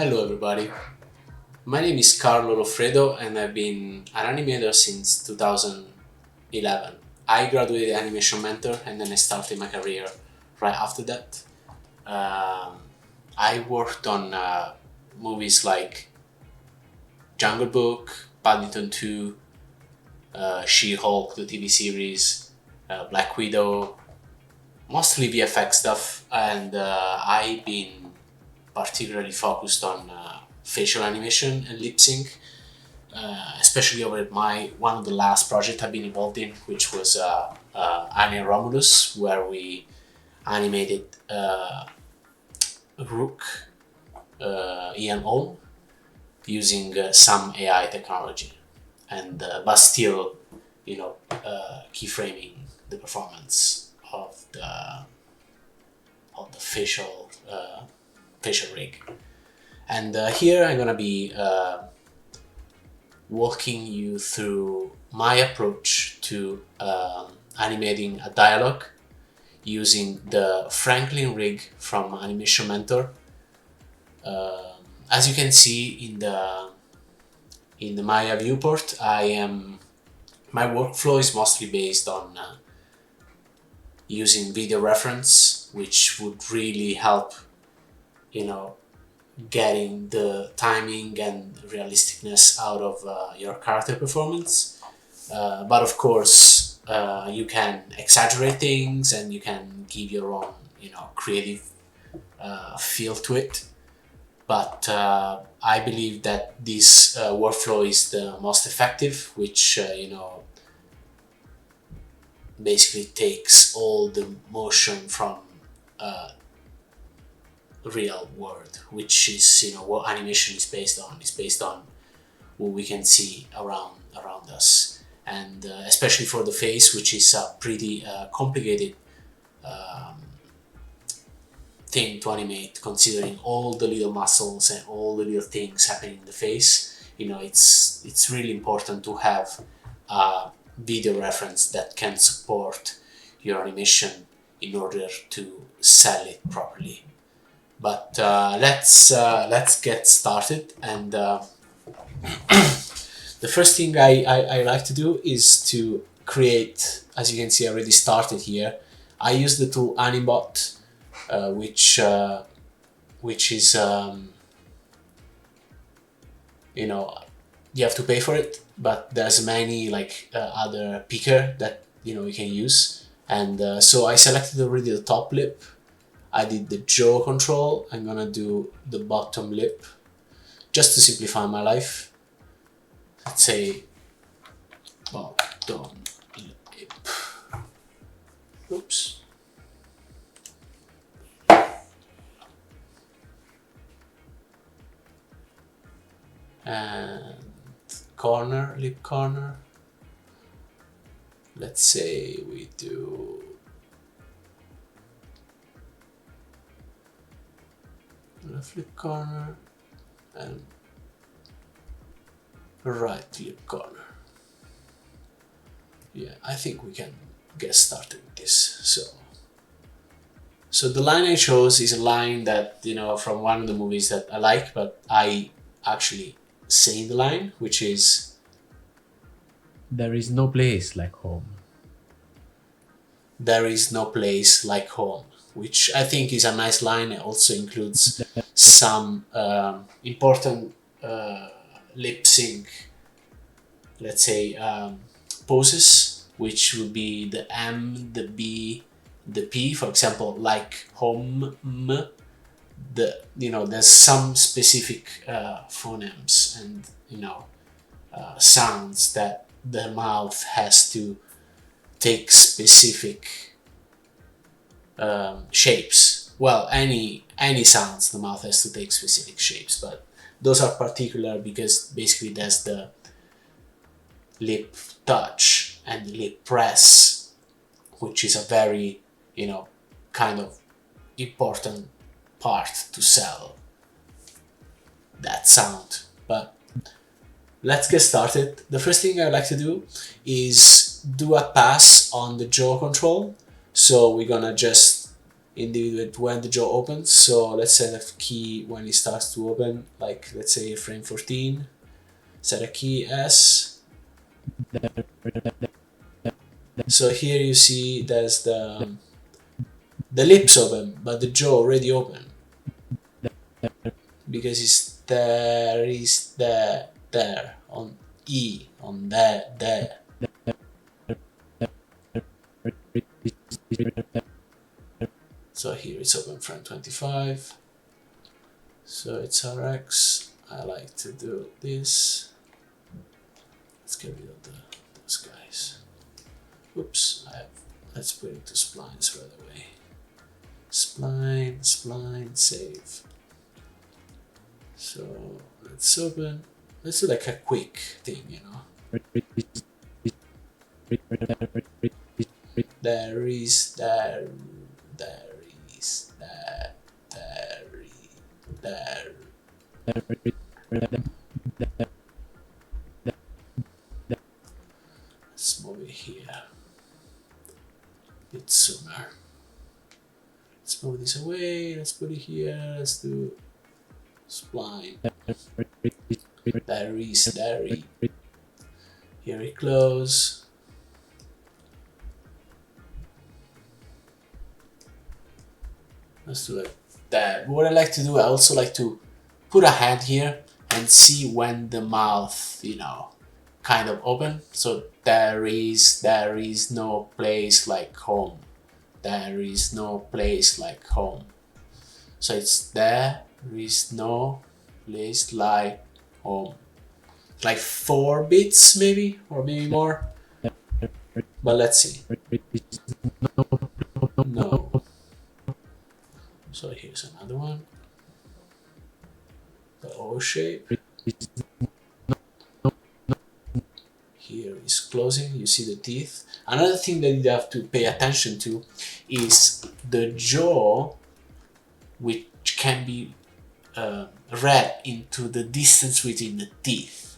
Hello everybody, my name is Carlo Loffredo and I've been an animator since 2011. I graduated animation mentor and then I started my career right after that. Um, I worked on movies like Jungle Book, Paddington 2, She-Hulk, the TV series, Black Widow, mostly VFX stuff, and I've been particularly focused on facial animation and lip sync, especially over one of the last projects I've been involved in, which was Annie Romulus, where we animated Rook, Ian Holm, using some AI technology, and but still, keyframing the performance of the facial rig. And here I'm gonna be walking you through my approach to animating a dialogue using the Franklin rig from Animation Mentor. As you can see in the Maya viewport, my workflow is mostly based on using video reference, which would really help, getting the timing and realisticness out of your character performance. But of course, you can exaggerate things and you can give your own, creative feel to it. But I believe that this workflow is the most effective, which basically takes all the motion from real world, which is what animation is based on. It's based on what we can see around us, and especially for the face, which is a pretty complicated thing to animate, considering all the little muscles and all the little things happening in the face. It's really important to have a video reference that can support your animation in order to sell it properly. But let's get started. And the first thing I like to do is to create. As you can see, I already started here. I use the tool Animate, which is you have to pay for it, but there's many other picker that you can use. And so I selected already the top lip. I did the jaw control. I'm gonna do the bottom lip just to simplify my life. Let's say bottom lip. Oops. And lip corner. Let's say we do left lip corner and right lip corner. Yeah, I think we can get started with this. So the line I chose is a line that from one of the movies that I like, but I actually say the line, which is, "There is no place like home." "There is no place like home," which I think is a nice line. It also includes some important lip sync, let's say, poses, which would be the M, the B, the P, for example, like home. There's some specific phonemes and sounds that the mouth has to take specific shapes. Well, any sounds the mouth has to take specific shapes, but those are particular because basically there's the lip touch and the lip press, which is a very kind of important part to sell that sound. But let's get started. The first thing I like to do is do a pass on the jaw control. So we're gonna just individual when the jaw opens. So let's set a key when it starts to open, like let's say frame 14. Set a key S. So here you see there's the lips open, but the jaw already open because it's there on E on there. So here it's open frame 25. So it's RX. I like to do this. Let's get rid of those guys. Oops, let's put it to splines right away. Spline, save. So let's open. Let's do like a quick thing, you know. There is. Let's move it here. It's sooner. Let's move this away. Let's put it here. Let's do spline. There is. Here it close. Let's do like that. What I like to do, I also like to put a hand here and see when the mouth, you know, kind of open. So there is no place like home. There is no place like home. So it's there is no place like home. Like 4 bits maybe, or maybe more. But let's see. No. So here's another one. The O shape. Here is closing. You see the teeth. Another thing that you have to pay attention to is the jaw, which can be read into the distance between the teeth.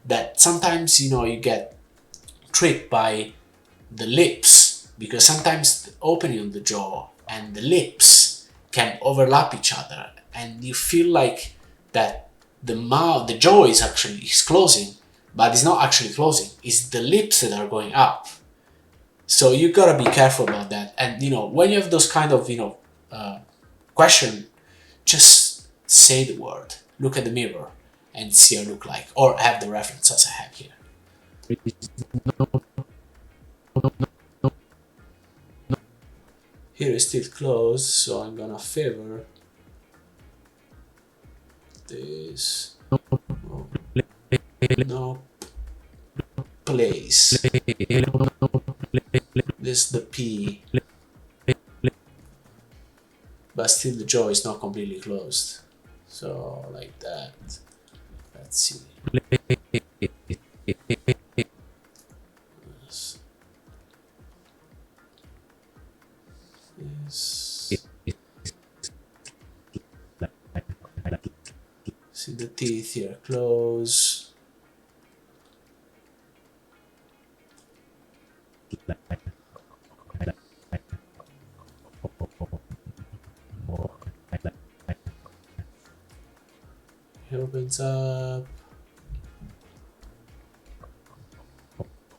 That sometimes, you know, you get tricked by the lips, because sometimes the opening of the jaw and the lips can overlap each other, and you feel like that the jaw is closing, but it's not actually closing. It's the lips that are going up. So you gotta be careful about that. And you know, when you have those kind of question, just say the word, look at the mirror, and see how it look like, or have the reference as I have here. Here is still closed, so I'm gonna favor this. No place. This is the P, but still the jaw is not completely closed. So like that. Let's see. See the teeth here close. It opens up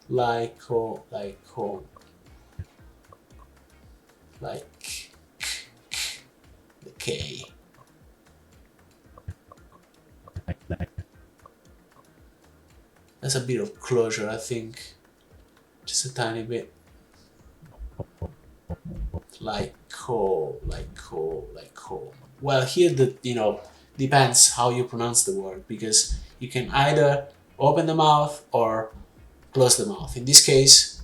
like home, like the K. That's a bit of closure, I think. Just a tiny bit. Like home. Well, here depends how you pronounce the word, because you can either open the mouth or close the mouth. In this case,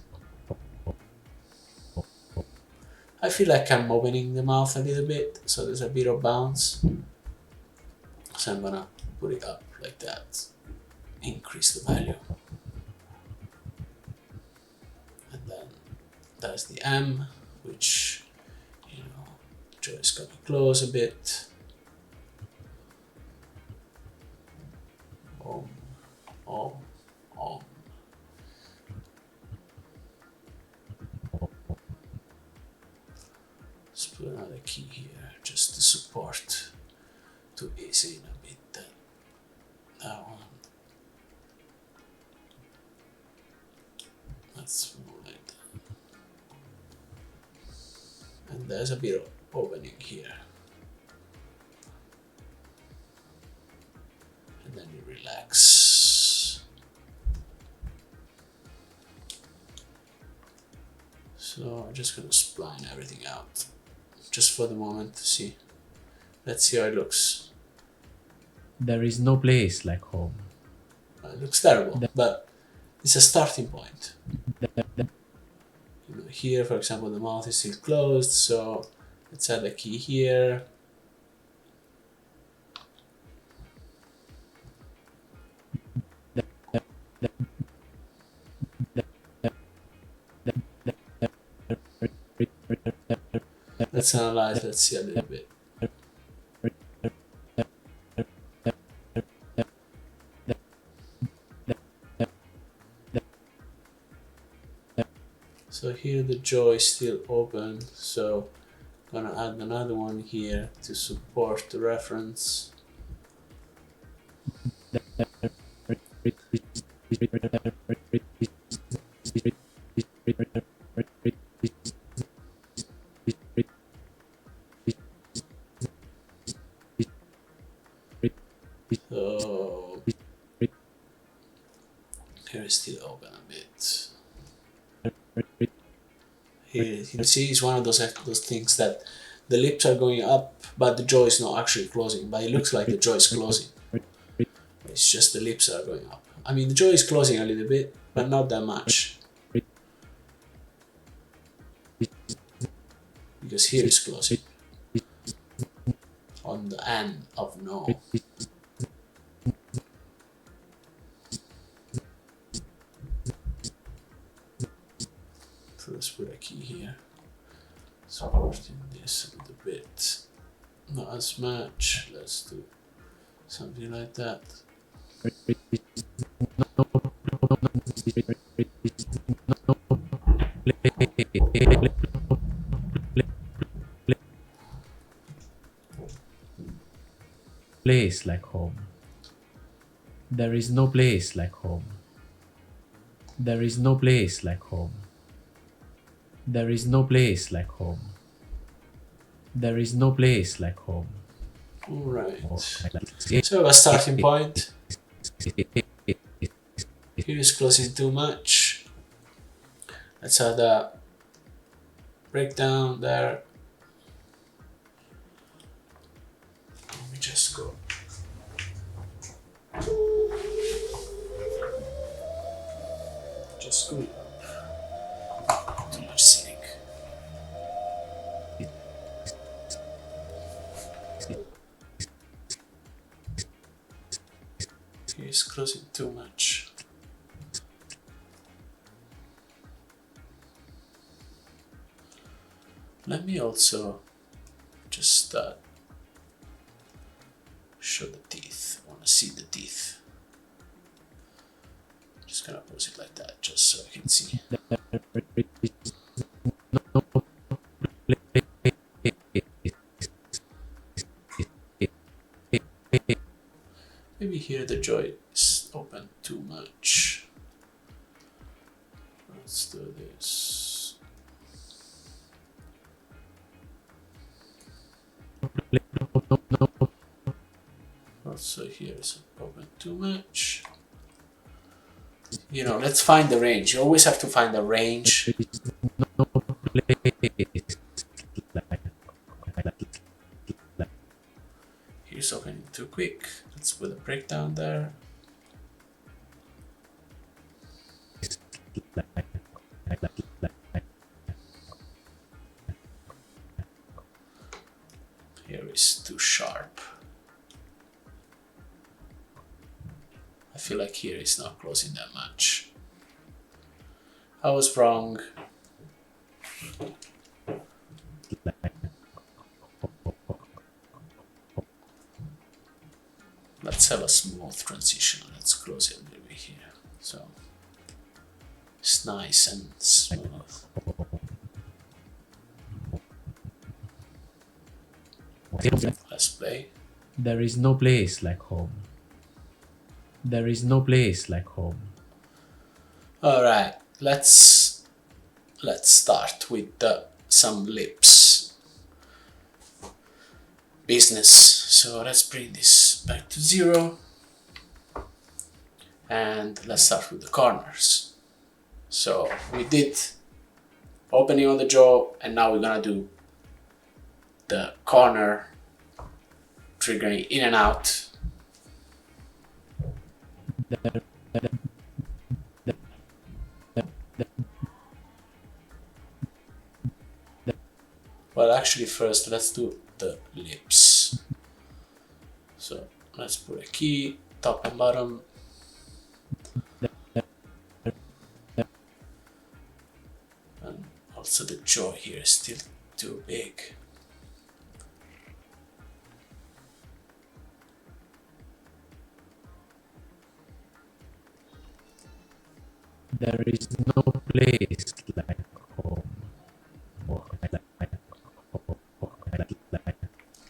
I feel like I'm opening the mouth a little bit, so there's a bit of bounce. So I'm gonna put it up like that, increase the value. And then there's the M, which, jaw is gonna close a bit. Let's put put another key here just to support, to ease in a bit that one. Let's move like that. And there's a bit of opening here. And then you relax. So I'm just gonna spline everything out, just for the moment to see. Let's see how it looks. There is no place like home. It looks terrible, but it's a starting point. You know, here, for example, the mouth is still closed, so let's add a key here. Let's analyze, let's see a little bit. So here the jaw is still open, so I'm gonna add another one here to support the reference. So here is still open a bit. Here you can see it's one of those things that the lips are going up, but the jaw is not actually closing. But it looks like the jaw is closing. It's just the lips are going up. I mean, the jaw is closing a little bit, but not that much. Because here is closing. On the end of no. So let's put a key here. Supporting this a little bit. Not as much. Let's do something like that. Place like home. There is no place like home. There is no place like home. There is no place like home. There is no place like home. Alright. So a starting point. Here is closing too much. Let's add a breakdown there. Let me just go. Just go up. Too much sitting. He's closing too much. Let me also just show the teeth. I want to see the teeth. Just gonna pose it like that, just so I can see. Maybe here the jaw is open too much. Let's do this. Also here is open too much. You know, let's find the range. You always have to find the range. Here's opening too quick. Let's put a breakdown there. Here is too sharp. I feel like here is not closing that much. I was wrong. Let's have a smooth transition. Let's close it a little bit here. So it's nice and smooth. Let's play. There is no place like home. There is no place like home. All right, let's start with some lips business. So let's bring this back to 0, and let's start with the corners. So we did opening on the jaw, and now we're gonna do the corner triggering in and out. Well, actually first let's do the lips. So let's put a key, top and bottom. And also the jaw here is still too big. There is no place like home.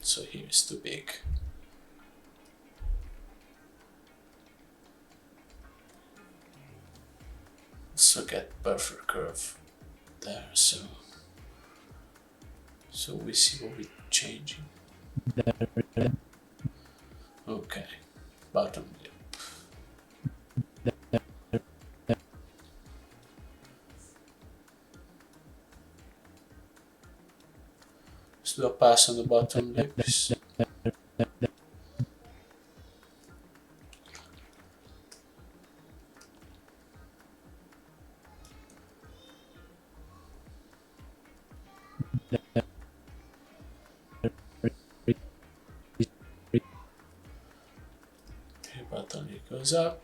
So here is too big. So get perfect curve there. So we see what we're changing. Okay, bottom lip. Let's do a pass on the bottom lips. Okay, bottom lip goes up.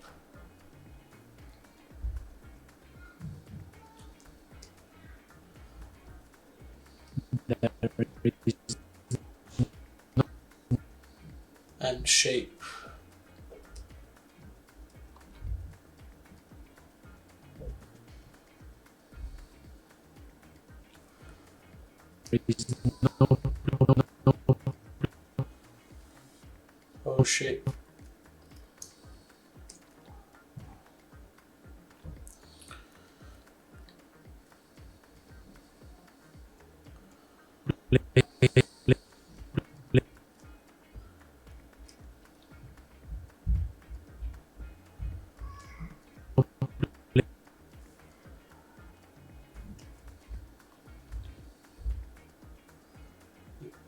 And shape. Oh, shape.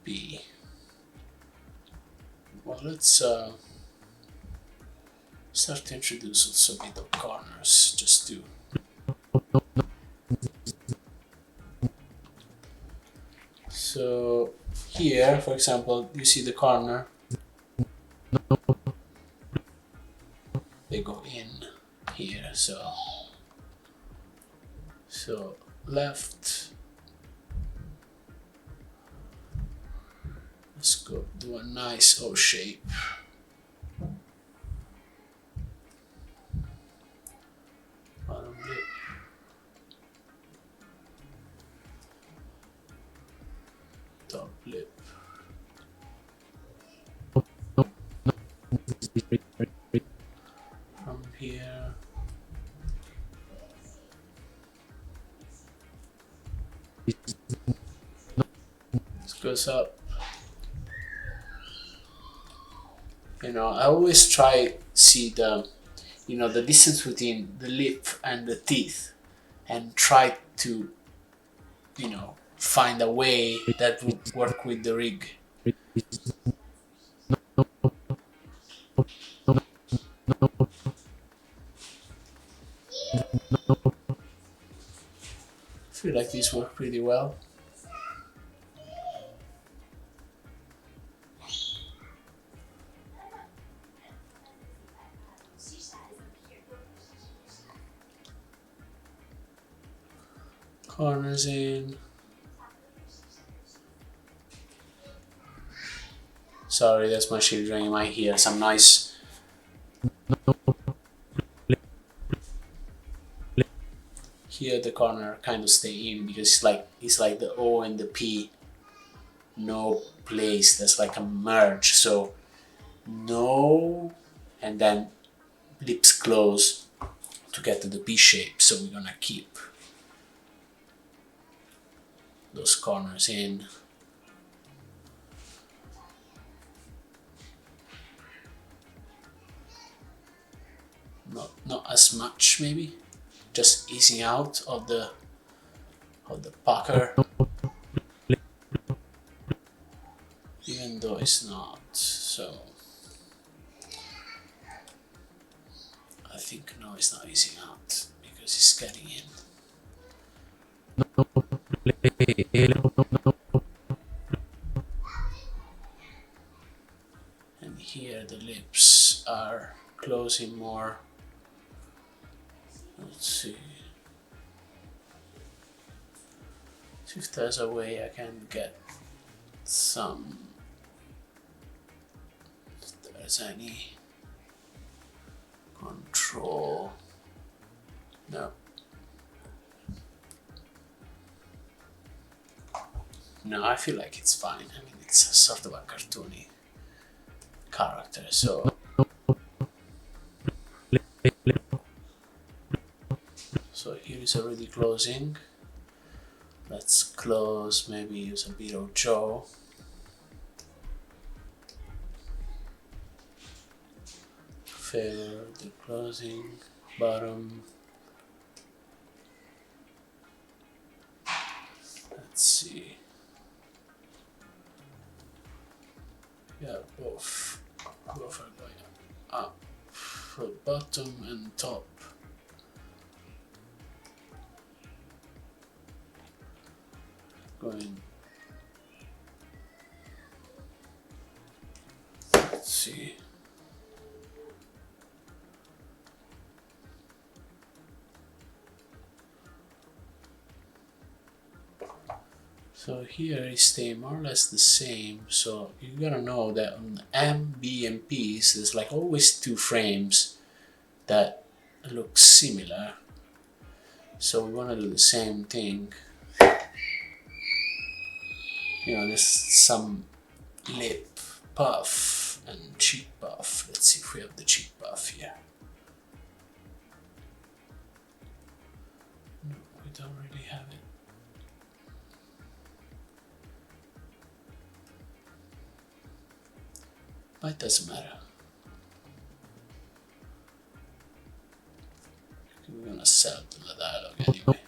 B. Well, let's start to introduce also a bit of corners, just to so here, for example, you see the corner, they go in here, so left. Let's go do a nice O shape. Bottom lip. Top lip. From here. This goes up. You know, I always try see the, you know, the distance between the lip and the teeth, and try to, you know, find a way that would work with the rig. I feel like these work pretty well. Corners in. Sorry, that's my children. You might hear some noise. Here the corner kind of stay in because it's like the O and the P no place. There's like a merge. So no, and then lips close to get to the P shape. So we're gonna keep those corners in. Not as much maybe, just easing out of the pucker, even though it's not. So I think no, it's not easing out because it's getting in. And here the lips are closing more. Let's see if there's a way I can get some, if there's any control. No. No, I feel like it's fine. I mean, it's a sort of a cartoony character, so here is already closing. Let's close, maybe use a bit of jaw. Favor the closing, bottom. Let's see. Yeah, both are going up for bottom and top. Going. Let's see. So here is staying more or less the same. So you gotta know that on M, B, and P's, there's like always two frames that look similar. So we wanna do the same thing. You know, there's some lip puff and cheek puff. Let's see if we have the cheek puff here. No, we don't really have it. But it doesn't matter. We're gonna sell the dialogue anyway.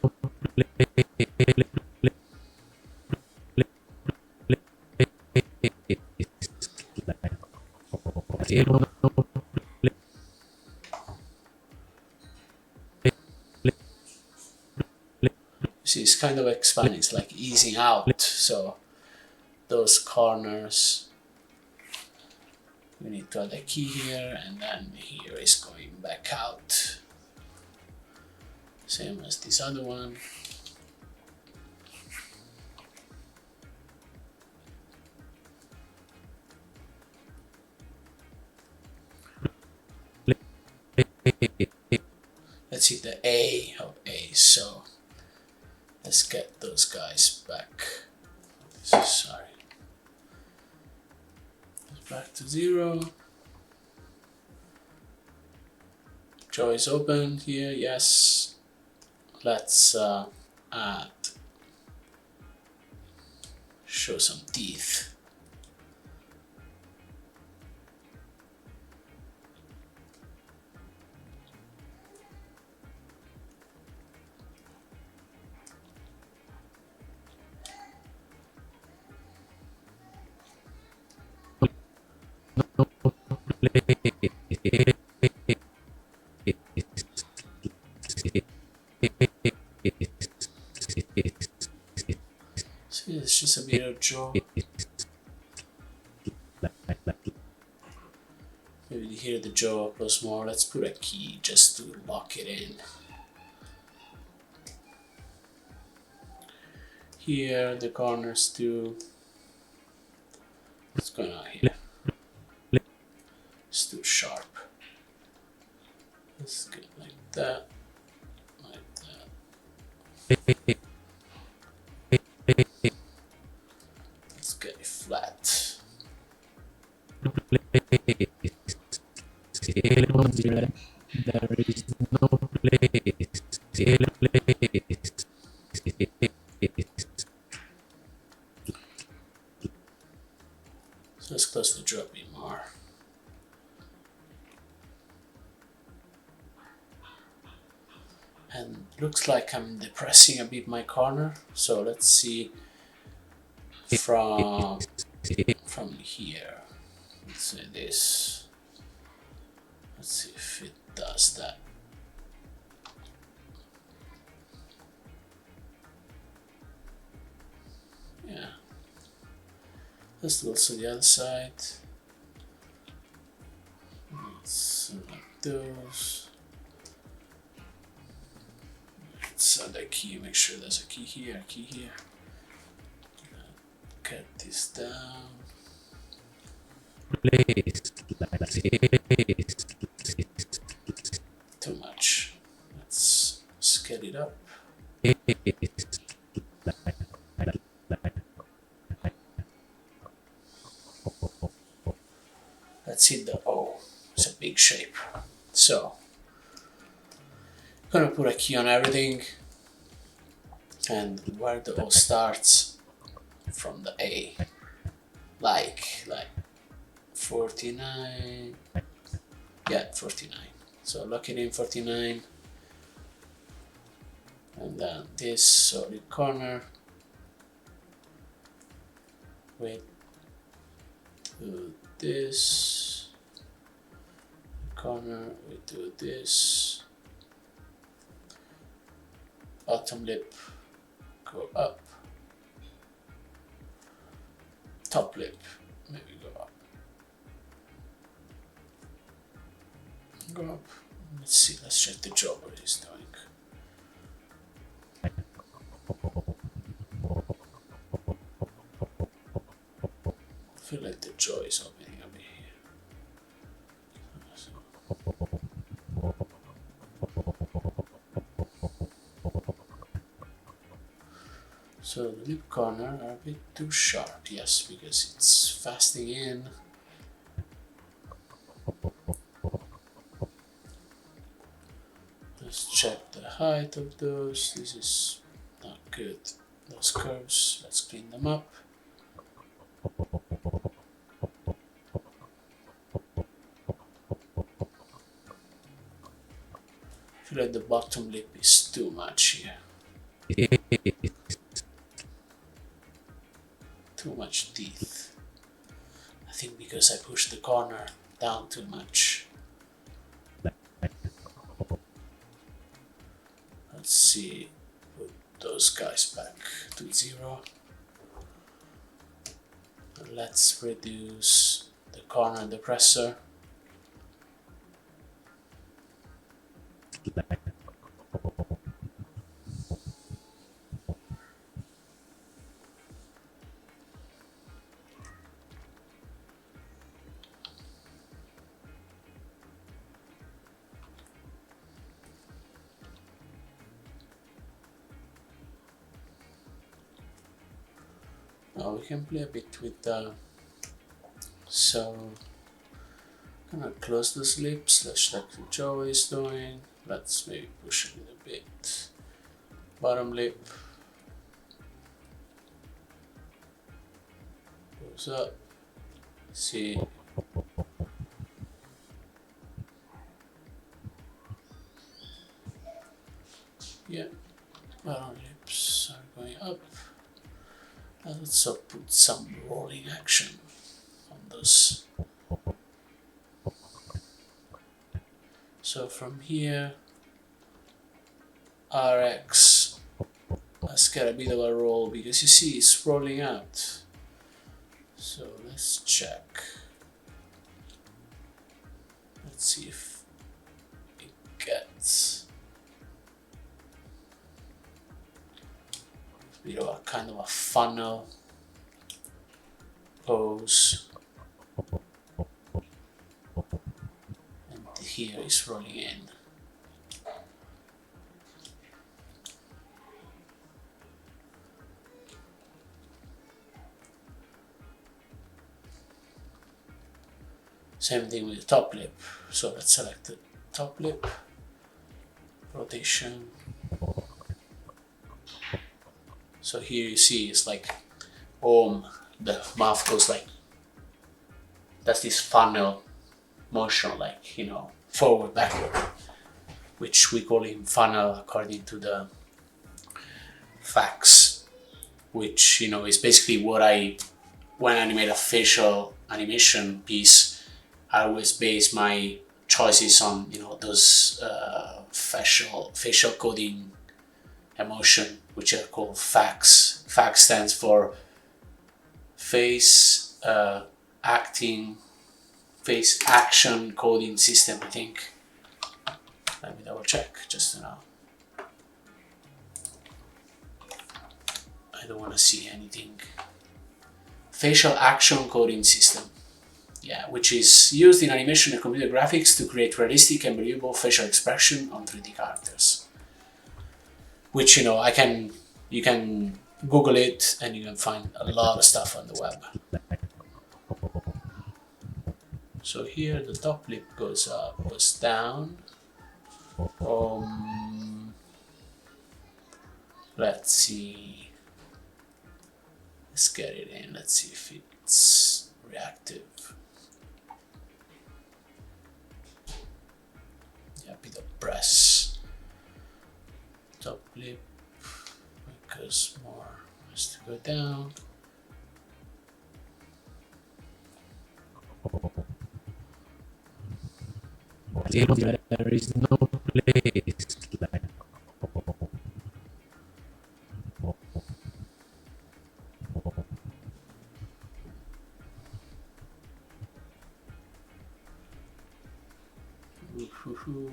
See, it's kind of expanding, it's like easing out. So those corners, we need to add a key here, and then here is going back out. Same as this other one. Let's hit the A of A, so let's get those guys back. Sorry. Back to 0. Jaw is open here, yes. Let's add, show some teeth. See, it's just a bit of jaw. Maybe here the jaw close more. Let's put a key just to lock it in. Here, the corners too. What's going on here? It's too sharp. Let's get like that. Like that. Let's get 0. There is no place. So let's close the draw a bit more. And looks like I'm depressing a bit my corner. So let's see from here. Let's say this. Let's see if it does that. Yeah. Let's do also the other side. Let's select those. Set a key, make sure there's a key here, Cut this down. Too much. Let's scale it up. Let's hit the O. It's a big shape. So, I'm gonna put a key on everything, and where the O starts from the A, like 49. Yeah, 49. So lock it in 49, and then this solid corner. We do this corner. We do this. Bottom lip go up. Top lip maybe go up. Go up. Let's see. Let's check the jaw what he's doing. I feel like the jaw is opening a bit here. So the lip corner are a bit too sharp, yes, because it's fasting in. Let's check the height of those. This is not good. Those curves, let's clean them up. I feel like the bottom lip is too much here. Too much teeth. I think because I pushed the corner down too much. Let's see, put those guys back to 0. And let's reduce the corner depressor. Now we can play a bit with the. So I'm gonna close those lips. Let's check what Joe is doing. Let's maybe push it a bit. Bottom lip goes up. See. Yeah, bottom lips are going up. Let's also put some rolling action on those. So from here, RX, let's get a bit of a roll because you see it's rolling out. So let's check. Let's see if it gets a bit of a kind of a funnel pose. And here is rolling in. Same thing with the top lip. So let's select the top lip, rotation. So here you see it's like the mouth goes like, that's this funnel motion, like, you know, forward, backward, which we call in funnel according to the facts, which, you know, is basically what when I animate a facial animation piece, I always base my choices on, you know, those facial coding emotion, which are called facts. Fact stands for face action coding system, I think. Let me double check just to know. I don't want to see anything. Facial action coding system. Yeah, which is used in animation and computer graphics to create realistic and believable facial expression on 3D characters. Which, you know, you can Google it and you can find a lot of stuff on the web. So here the top lip goes up, goes down. Let's see. Let's get it in. Let's see if it's reactive. Yeah, a bit of press. Top lip because more has to go down. There is no place like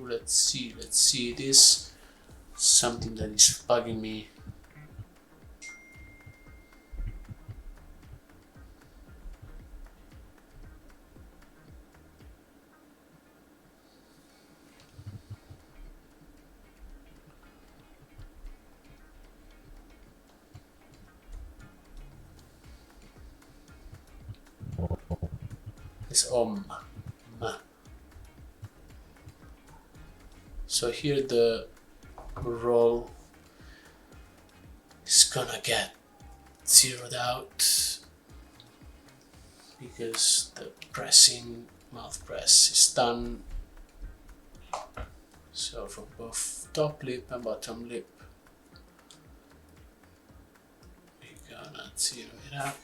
Let's see this. Something that is bugging me. It's So here the roll is gonna get zeroed out because the mouth press is done. So for both top lip and bottom lip, we're gonna zero it out.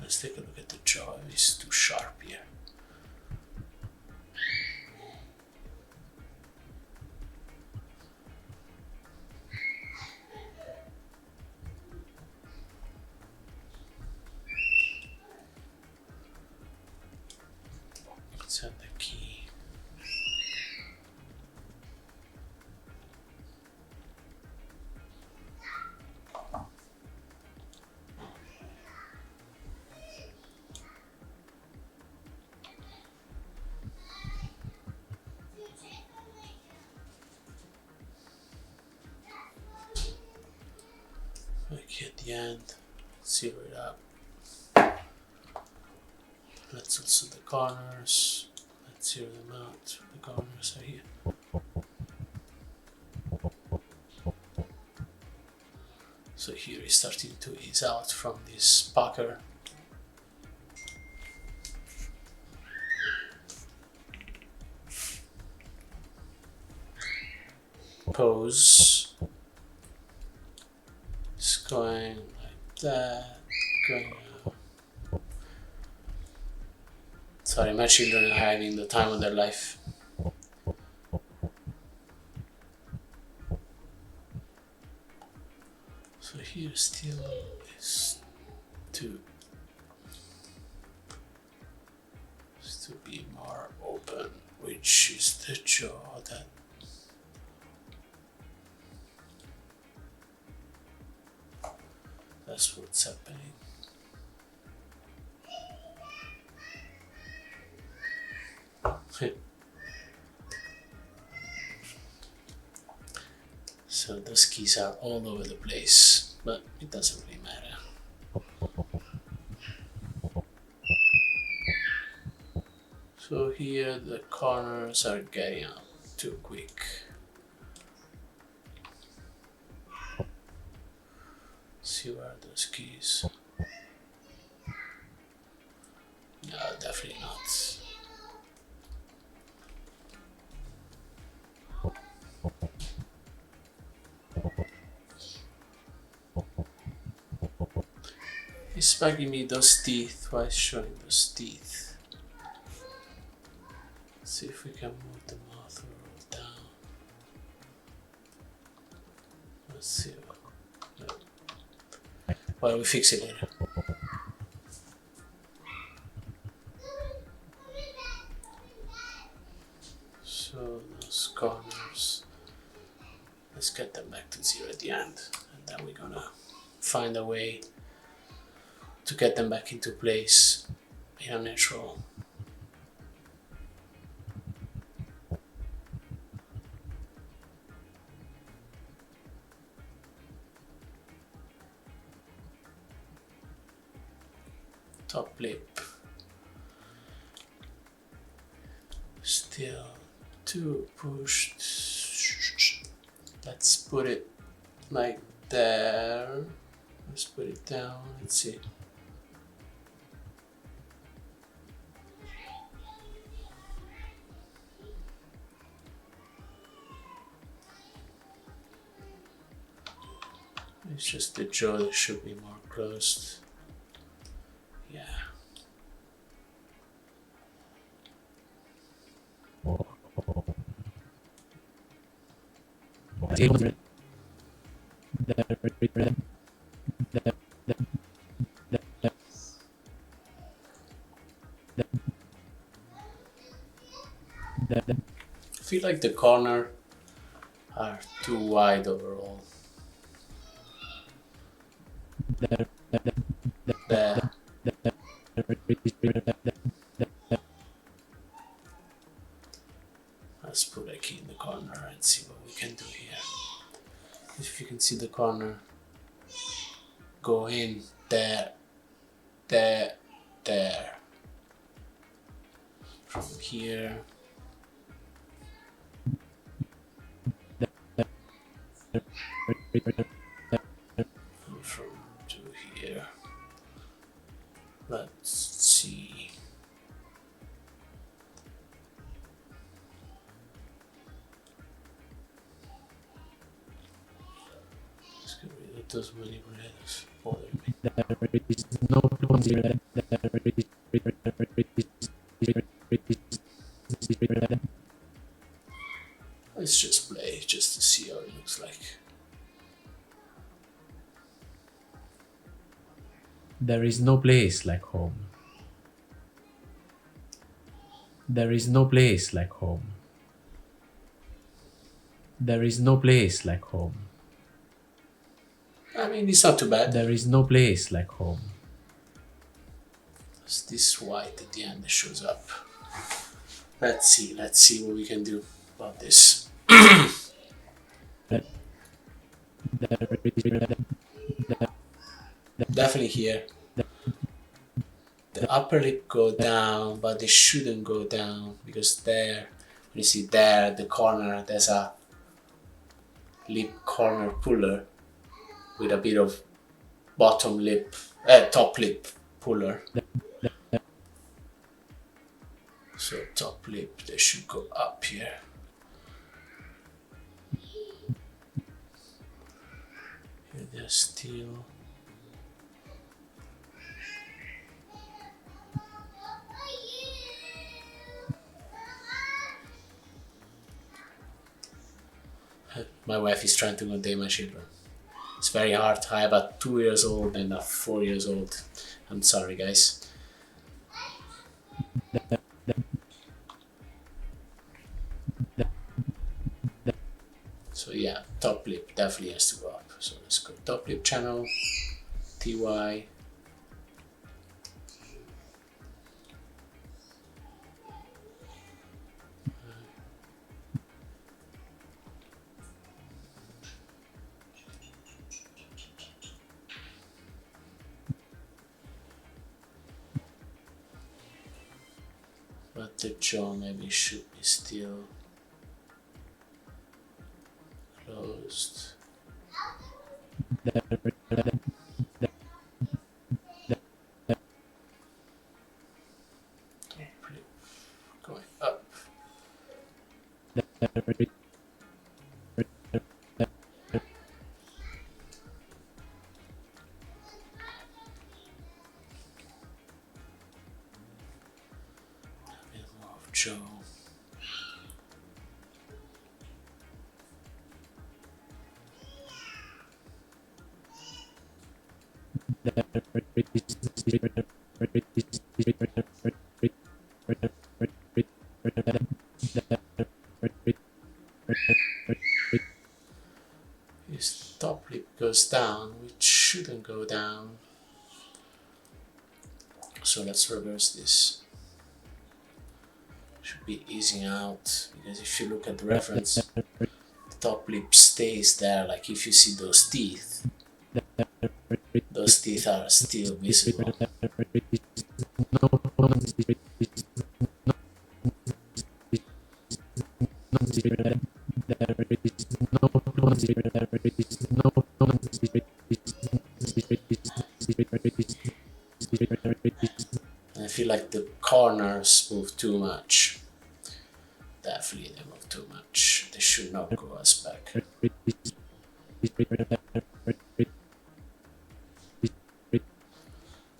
Let's take a look at the jaw. It's too sharp here. Let's add the key. Okay, at the end, zero it up. Let's also the corners. Let's zero them out. The corners are here. So here is starting to ease out from this pucker. Pose. It's going like that. Going out. Sorry, my children are having the time of their life. So here still is to be more open, which is the jaw that that's what's happening. So those keys are all over the place, but it doesn't really matter. So here the corners are getting out too quick. See where are those keys? No, definitely not. It's bugging me those teeth. Why is showing those teeth? Let's see if we can move the mouth a little down. Let's see. No. Well, we fix it later. So those corners, let's get them back to 0 at the end, and then we're gonna find a way to get them back into place in a natural. Top lip. Still too pushed. Let's put it like there. Let's put it down. Let's see. It's just the jaw that should be more closed. Yeah. I feel like the corner are too wide overall. There. Let's put a key in the corner and see what we can do here. If you can see the corner, go in there, there, there. From here. From to here. Let's see. Let's get rid of those manipulators bothering me. There is no point. Let's just play just to see how it looks like. There is no place like home. There is no place like home. There is no place like home. I mean, it's not too bad. There is no place like home. It's this white at the end that shows up. Let's see what we can do about this. Definitely here. The upper lip go down, but they shouldn't go down because there, when you see there, the corner, there's a lip corner puller with a bit of bottom lip, top lip puller. So top lip, they should go up here. Here they're still. My wife is trying to contain my children. It's very hard. I have a 2 years old and a 4 years old. I'm sorry, guys. So yeah, top lip definitely has to go up. So let's go top lip channel, TY. The jaw maybe should be still closed. Going up. A bit more of jaw. His top lip goes down, which shouldn't go down. So let's reverse this. Should be easing out, because if you look at the reference, the top lip stays there. Like if you see those teeth are still visible. And I feel like the corners move too much. Definitely they move too much. They should not go as back.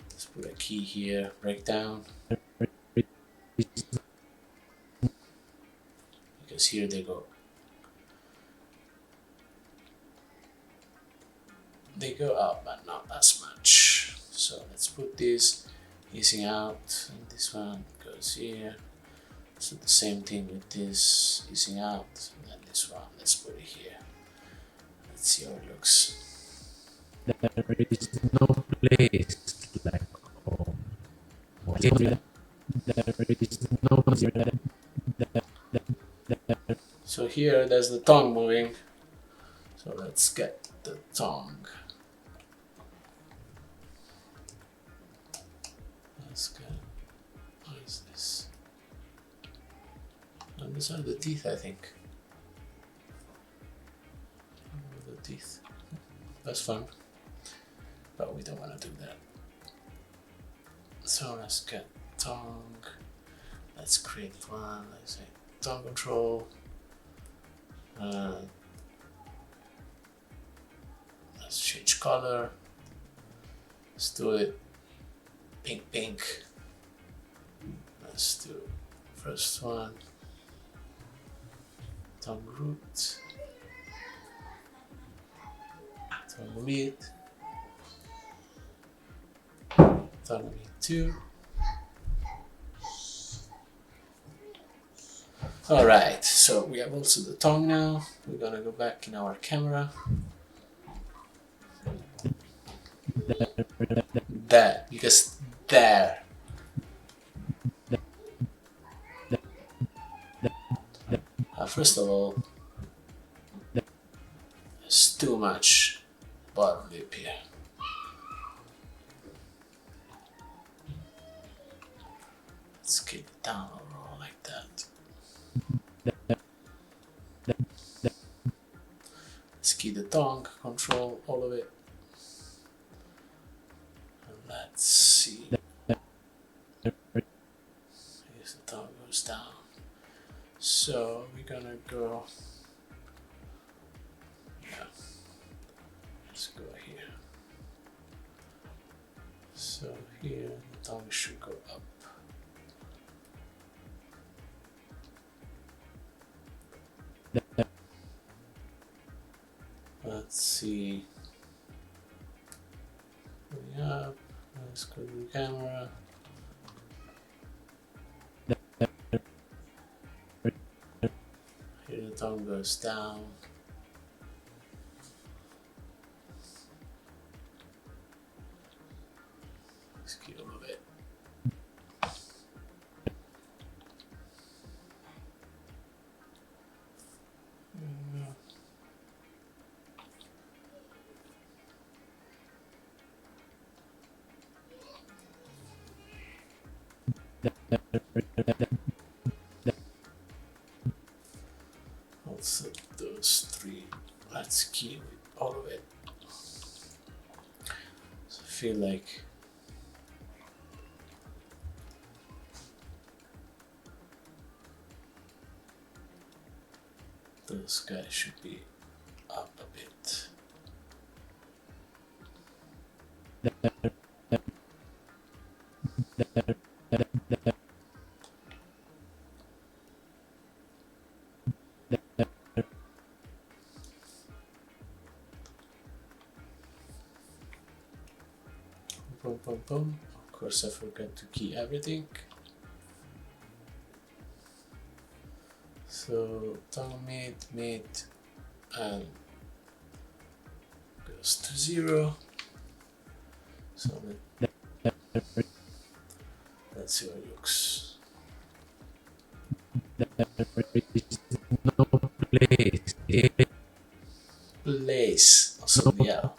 Let's put a key here, breakdown. Because here they go. They go up, but not as much. So let's put this easing out, and this one goes here. So the same thing with this, easing out, and then this one, let's put it here. Let's see how it looks. There is no place like home. So here there's the tongue moving. So let's get the tongue. Let's get, what is this? And these are the teeth, I think. The teeth. That's fun. But we don't want to do that. So let's get tongue. Let's create one. Let's say tongue control. Let's change color. Let's do it pink. Let's do first one. Tongue root. Tongue mid. Tongue mid 2. Alright, so we have also the tongue now. We're gonna go back in our camera. There, because there. First of all, there's too much bottom lip here. Let's keep it down overall like that. Let's keep the tongue, control all of it. And let's see. Here's the tongue goes down. So we're gonna go, let's go here. So here the tongue should go up. Let's see. Going up. Let's go to the camera. Here the tongue goes down. Let's keep a little bit. feel like those guys should be up a bit. Boom, boom, boom. Of course, I forgot to key everything. So tongue mate, and goes to 0. So let's see how it looks. No place. Place. So yeah.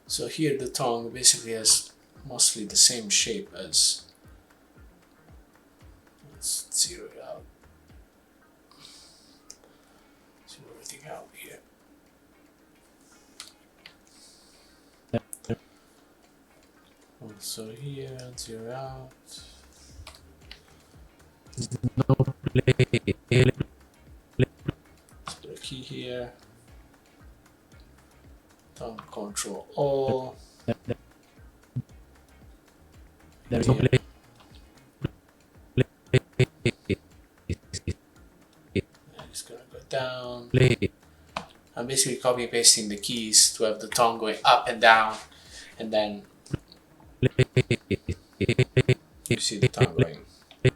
So here the tongue basically has mostly the same shape as. Let's zero it out. Zero everything out here. Also here, zero out. No place. Let's put a key here. Tongue control all. There is no place. It's gonna go down. Place. I'm basically copy and pasting the keys to have the tongue going up and down, and then you see the tongue going. No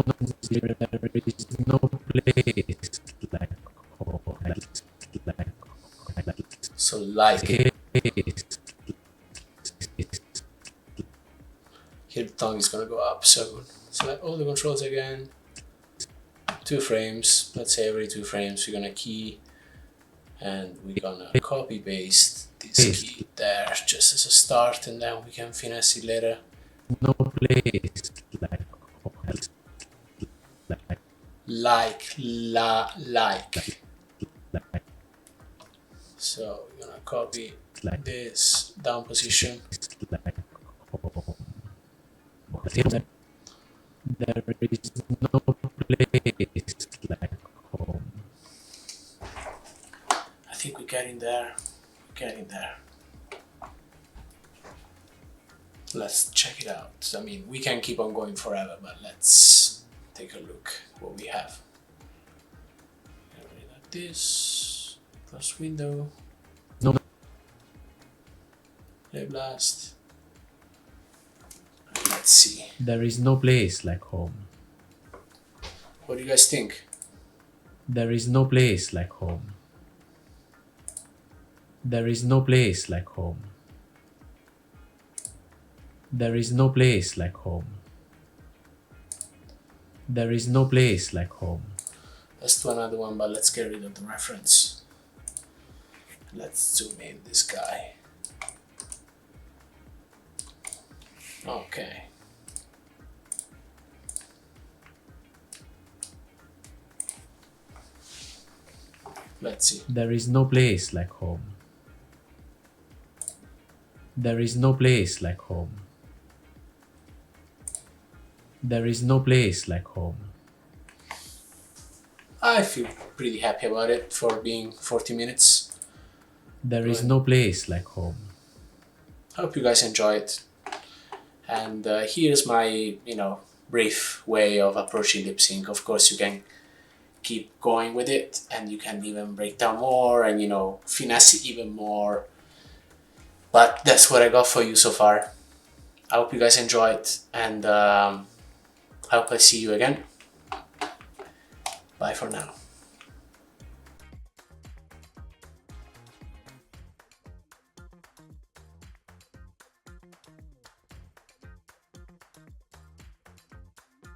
place. No place like home. So like here the tongue is gonna go up. So select all the controls again. 2 frames. Let's say every 2 frames we're gonna key, and we're gonna copy paste this key there just as a start, and then we can finesse it later. No place like home. Like. So we're gonna copy this down position. There is no place like home. I think we're getting there. Let's check it out. I mean, we can keep on going forever, but let's take a look what we have. Like this. Close window. No. Play blast. Let's see. There is no place like home. What do you guys think? There is no place like home. There is no place like home. There is no place like home. There is no place like home. Let's do another one, but let's get rid of the reference. Let's zoom in this guy. Okay. Let's see. There is no place like home. There is no place like home. There is no place like home. I feel pretty happy about it for being 40 minutes. There is no place like home. I hope you guys enjoy it. And here's my, brief way of approaching lip sync. Of course, you can keep going with it, and you can even break down more and, finesse it even more. But that's what I got for you so far. I hope you guys enjoy it, and I hope I see you again. Bye for now.